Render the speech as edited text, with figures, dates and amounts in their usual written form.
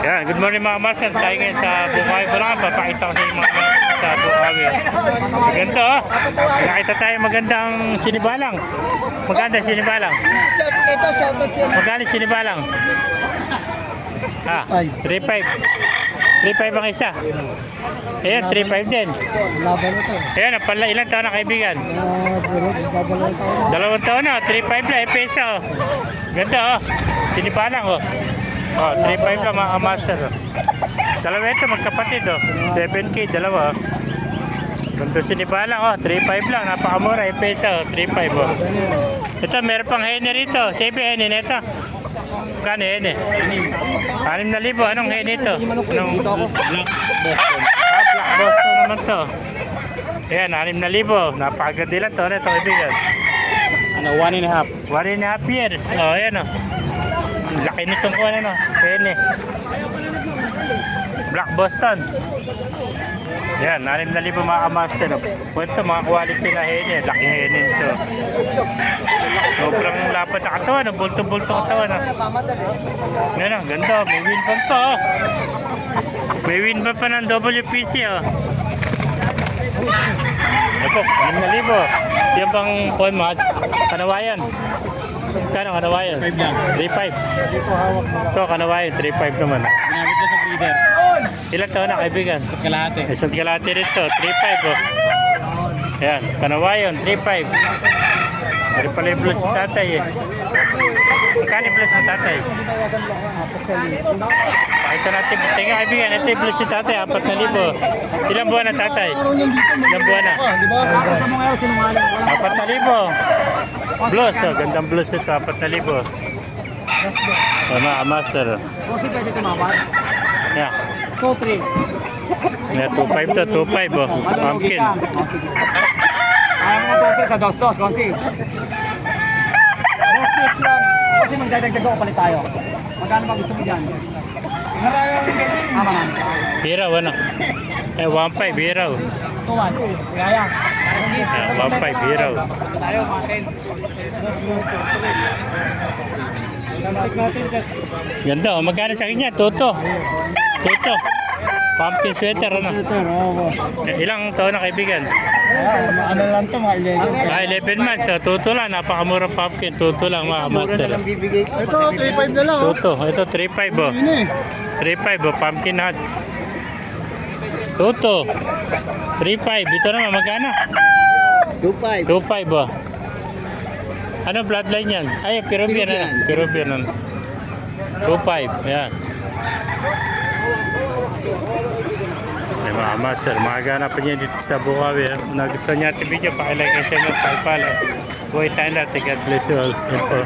Yan, good morning mga master. Tayo ngayon sa Bukawi, Bulacan. Papakita ko sa inyo mga master sa Bukawi. Ganito oh. Nakita tayo magandang sinibalang. Maganda sinibalang. Ito, shoutout siya. Maganda sinibalang. 3.5. 3.5 ang isa. Ayan, 3.5 din. Laban ito. Ayan, ilang taon na kaibigan? Dalawang taon. 2 taon na, 3.5 na, peso. Ganda oh. Sinibalang oh. 3.5 lang mga master. Dalawa ito magkapatid oh. 7K, dalawa oh. Ganda sinibalang oh. 3.5 lang, napakamura, peso. 3.5 oh. Ito, meron pang hene rito. Sabi hene nito. Kano hene? 6,000. Anong hene ito? Anong Black Boston? Black Boston naman to. Ayan, 6,000. Napakaganda lang to. Ano ito kaibigan? 1.5. 1.5 years. Oh, ayan oh. Laki nitong kuha na no. Hene. Black Boston. Yan, 6,000 mga master. Ito mga quality na hene. Laking hene nito. Sobrang lapad na katawan. Bulto-bulto katawan. Yan ang ganda. May win pa pa. Oh. May win pa pa ng WPC. Oh. Ito, 6,000. Yan bang coin match? Kanawayan. Kano kanawayan? 3.5. Ito kanawayan, 3.5 naman. Ginamit ko sa breeder. Ilang taon na kaibigan? Sa kalahati. Isang kalahati rito, 3.5 oh. Ayan, kanawayan, 3.5. Dari pala yung plus si tatay eh. Magkano yung plus si tatay? Pakita natin, tingnan kaibigan, ito yung plus si tatay, 4,000. Ilang buwan na tatay? Ilang buwan na? 4,000. Blues, oh, gandang blues ito, 4,000. Mga master. Kasi pwede tumawad. Yeah. 2-3. Yeah, 2.5 to, 2.5 oh. Pumpkin. Ayaw mo 2-3 sa 2-2, kasi. 2 lang. Kasi magdadagdag ako palit tayo. Magkano ba gusto mo dyan? Tama na. Hiraw, ano? 1.5, hiraw. 2-1. Kaya. 1.5, hiraw. Tayo, matin. Ganda, oh. Magkano sa kanya? Toto. Toto. Pumpkin sweater, ano? Ilang taon na kaibigan? Ano lang to, mga 11 11. months. So, Toto lang. Napakamura pumpkin. Toto lang, mga master. Ito, 3.5 na lang. Toto. Ito, 3.5 oh. 3.5 oh. Pumpkin nuts. Toto. 3.5. Ito naman, magkano? 2.5. 2.5 oh. Ano bloodline yan? Ay, Peruvian. Peruvian. 2.5. Yan. Ay, mga master, maghanap pa niya dito sa Bukawi. Nagustuhan niya ating video, pakilike and share ng pagpala. Buhay tayo natin. God bless you all. Yan po.